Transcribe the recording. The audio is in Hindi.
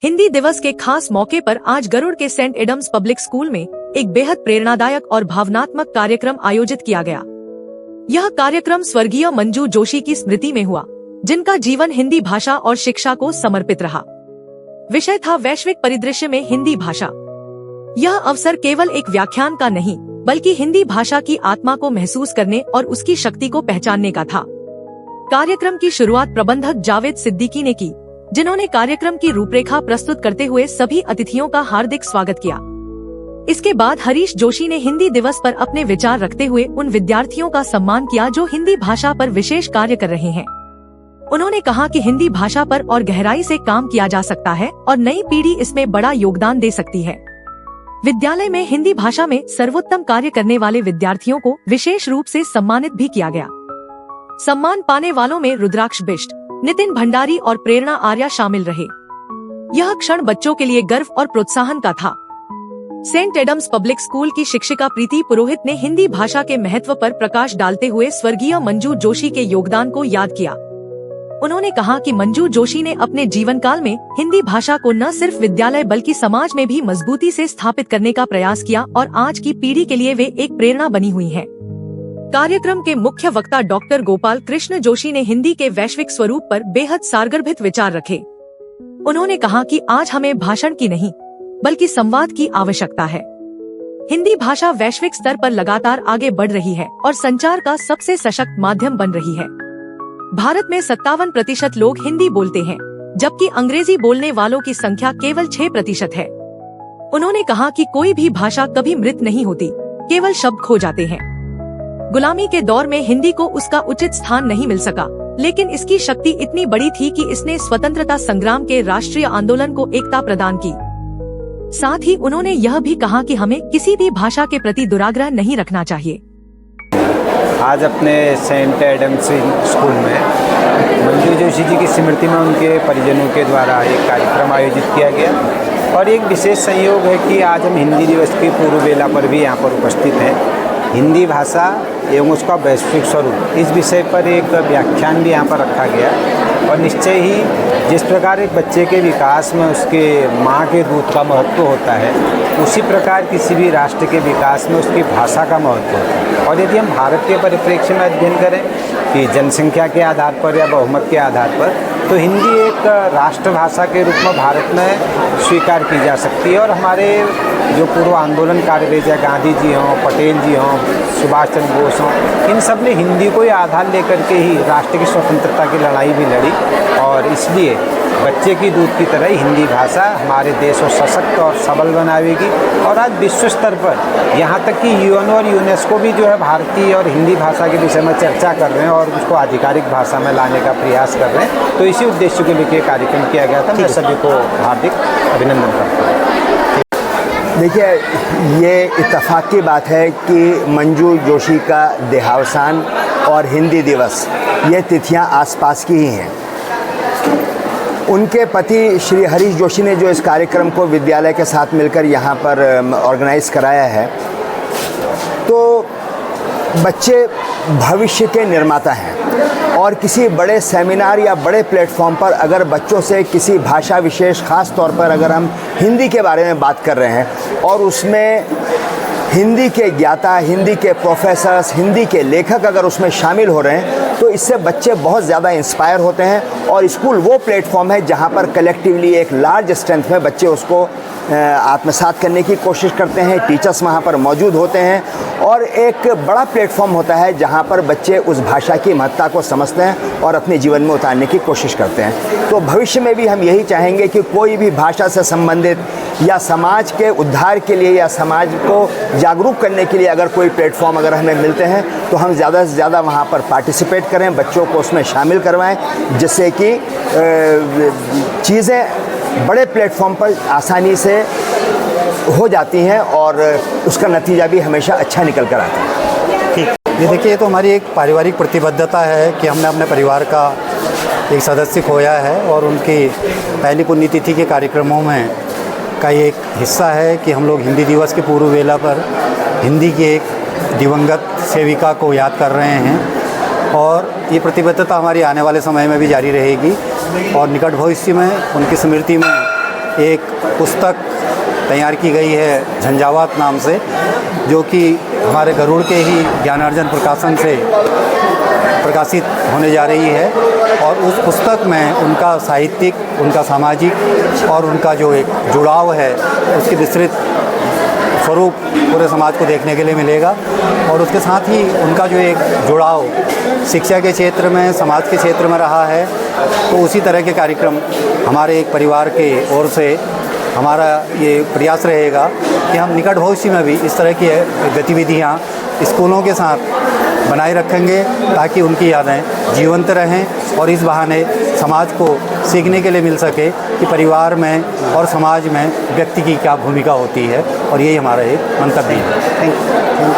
हिंदी दिवस के खास मौके पर आज गरुड़ के सेंट एडम्स पब्लिक स्कूल में एक बेहद प्रेरणादायक और भावनात्मक कार्यक्रम आयोजित किया गया। यह कार्यक्रम स्वर्गीय मंजू जोशी की स्मृति में हुआ, जिनका जीवन हिंदी भाषा और शिक्षा को समर्पित रहा। विषय था वैश्विक परिदृश्य में हिंदी भाषा। यह अवसर केवल एक व्याख्यान का नहीं, बल्कि हिंदी भाषा की आत्मा को महसूस करने और उसकी शक्ति को पहचानने का था। कार्यक्रम की शुरुआत प्रबंधक जावेद सिद्दीकी ने की, जिन्होंने कार्यक्रम की रूपरेखा प्रस्तुत करते हुए सभी अतिथियों का हार्दिक स्वागत किया। इसके बाद हरीश जोशी ने हिंदी दिवस पर अपने विचार रखते हुए उन विद्यार्थियों का सम्मान किया जो हिंदी भाषा पर विशेष कार्य कर रहे हैं। उन्होंने कहा कि हिंदी भाषा पर और गहराई से काम किया जा सकता है और नई पीढ़ी इसमें बड़ा योगदान दे सकती है। विद्यालय में हिंदी भाषा में सर्वोत्तम कार्य करने वाले विद्यार्थियों को विशेष रूप से सम्मानित भी किया गया। सम्मान पाने वालों में रुद्राक्ष बिष्ट, नितिन भंडारी और प्रेरणा आर्या शामिल रहे। यह क्षण बच्चों के लिए गर्व और प्रोत्साहन का था। सेंट एडम्स पब्लिक स्कूल की शिक्षिका प्रीति पुरोहित ने हिंदी भाषा के महत्व पर प्रकाश डालते हुए स्वर्गीय मंजू जोशी के योगदान को याद किया। उन्होंने कहा कि मंजू जोशी ने अपने जीवन काल में हिंदी भाषा को न सिर्फ विद्यालय बल्कि समाज में भी मजबूती से स्थापित करने का प्रयास किया और आज की पीढ़ी के लिए वे एक प्रेरणा बनी हुई है। कार्यक्रम के मुख्य वक्ता डॉक्टर गोपाल कृष्ण जोशी ने हिंदी के वैश्विक स्वरूप पर बेहद सारगर्भित विचार रखे। उन्होंने कहा कि आज हमें भाषण की नहीं, बल्कि संवाद की आवश्यकता है। हिंदी भाषा वैश्विक स्तर पर लगातार आगे बढ़ रही है और संचार का सबसे सशक्त माध्यम बन रही है। भारत में 57% लोग हिंदी बोलते हैं, जबकि अंग्रेजी बोलने वालों की संख्या केवल 6% है। उन्होंने कहा कि कोई भी भाषा कभी मृत नहीं होती, केवल शब्द खो जाते हैं। गुलामी के दौर में हिंदी को उसका उचित स्थान नहीं मिल सका, लेकिन इसकी शक्ति इतनी बड़ी थी कि इसने स्वतंत्रता संग्राम के राष्ट्रीय आंदोलन को एकता प्रदान की। साथ ही उन्होंने यह भी कहा कि हमें किसी भी भाषा के प्रति दुराग्रह नहीं रखना चाहिए। आज अपने सेंट एडम्स स्कूल में मंजू जोशी जी की स्मृति में उनके परिजनों के द्वारा एक कार्यक्रम आयोजित किया गया और एक विशेष संयोग है कि आज हम हिंदी दिवस की पूर्व बेला पर भी यहाँ पर उपस्थित हैं। हिंदी भाषा एवं उसका वैश्विक स्वरूप, इस विषय पर एक व्याख्यान भी यहाँ पर रखा गया और निश्चय ही जिस प्रकार एक बच्चे के विकास में उसके माँ के दूध का महत्व होता है, उसी प्रकार किसी भी राष्ट्र के विकास में उसकी भाषा का महत्व होता है। और यदि हम भारत के परिप्रेक्ष्य में अध्ययन करें कि जनसंख्या के आधार पर या बहुमत के आधार पर, तो हिंदी एक राष्ट्रभाषा के रूप में भारत में स्वीकार की जा सकती है। और हमारे जो पूर्व आंदोलनकारी रहे, चाहे गांधी जी हों, पटेल जी हों, सुभाष चंद्र बोस हों, इन सब ने हिंदी को ही आधार लेकर के ही राष्ट्र की स्वतंत्रता की लड़ाई भी लड़ी। और इसलिए बच्चे की दूध की तरह हिंदी भाषा हमारे देश को सशक्त और सबल बनाएगी। और आज विश्व स्तर पर यहाँ तक कि यूएन और यूनेस्को भी जो है भारतीय और हिंदी भाषा के विषय में चर्चा कर रहे हैं और उसको आधिकारिक भाषा में लाने का प्रयास कर रहे हैं। तो इसी उद्देश्य के लिए कार्यक्रम किया गया था। मैं सभी को हार्दिक अभिनंदन करता हूँ। देखिए, ये इत्तेफाक की बात है कि मंजू जोशी का देहावसान और हिंदी दिवस, ये तिथियां आसपास की ही हैं। उनके पति श्री हरीश जोशी ने जो इस कार्यक्रम को विद्यालय के साथ मिलकर यहाँ पर ऑर्गेनाइज़ कराया है, तो बच्चे भविष्य के निर्माता हैं और किसी बड़े सेमिनार या बड़े प्लेटफॉर्म पर अगर बच्चों से किसी भाषा विशेष, ख़ास तौर पर अगर हम हिंदी के बारे में बात कर रहे हैं और उसमें हिंदी के ज्ञाता, हिंदी के प्रोफेसर्स, हिंदी के लेखक अगर उसमें शामिल हो रहे हैं, तो इससे बच्चे बहुत ज़्यादा इंस्पायर होते हैं। और स्कूल वो प्लेटफॉर्म है जहाँ पर कलेक्टिवली एक लार्ज स्ट्रेंथ में बच्चे उसको आत्मसात करने की कोशिश करते हैं। टीचर्स वहाँ पर मौजूद होते हैं और एक बड़ा प्लेटफॉर्म होता है जहाँ पर बच्चे उस भाषा की महत्ता को समझते हैं और अपने जीवन में उतारने की कोशिश करते हैं। तो भविष्य में भी हम यही चाहेंगे कि कोई भी भाषा से संबंधित या समाज के उद्धार के लिए या समाज को जागरूक करने के लिए अगर कोई प्लेटफॉर्म अगर हमें मिलते हैं, तो हम ज़्यादा से ज़्यादा वहाँ पर पार्टिसिपेट करें, बच्चों को उसमें शामिल करवाएं, जिससे कि चीज़ें बड़े प्लेटफॉर्म पर आसानी से हो जाती हैं और उसका नतीजा भी हमेशा अच्छा निकल कर आता है। ठीक, ये देखिए, ये तो हमारी एक पारिवारिक प्रतिबद्धता है कि हमने अपने परिवार का एक सदस्य खोया है और उनकी पहली पुण्यतिथि के कार्यक्रमों में का ये एक हिस्सा है कि हम लोग हिंदी दिवस के पूर्व वेला पर हिंदी की एक दिवंगत सेविका को याद कर रहे हैं और ये प्रतिबद्धता हमारी आने वाले समय में भी जारी रहेगी और निकट भविष्य में उनकी स्मृति में एक पुस्तक तैयार की गई है झंझावात नाम से, जो कि हमारे गरुड़ के ही ज्ञानार्जन प्रकाशन से प्रकाशित होने जा रही है। और उस पुस्तक में उनका साहित्यिक, उनका सामाजिक और उनका जो एक जुड़ाव है उसकी विस्तृत स्वरूप पूरे समाज को देखने के लिए मिलेगा। और उसके साथ ही उनका जो एक जुड़ाव शिक्षा के क्षेत्र में, समाज के क्षेत्र में रहा है, तो उसी तरह के कार्यक्रम हमारे एक परिवार के ओर से हमारा ये प्रयास रहेगा कि हम निकट भविष्य में भी इस तरह की गतिविधियाँ स्कूलों के साथ बनाए रखेंगे, ताकि उनकी यादें जीवंत रहें और इस बहाने समाज को सीखने के लिए मिल सके कि परिवार में और समाज में व्यक्ति की क्या भूमिका होती है। और यही हमारा एक मंतव्य है। Thank you.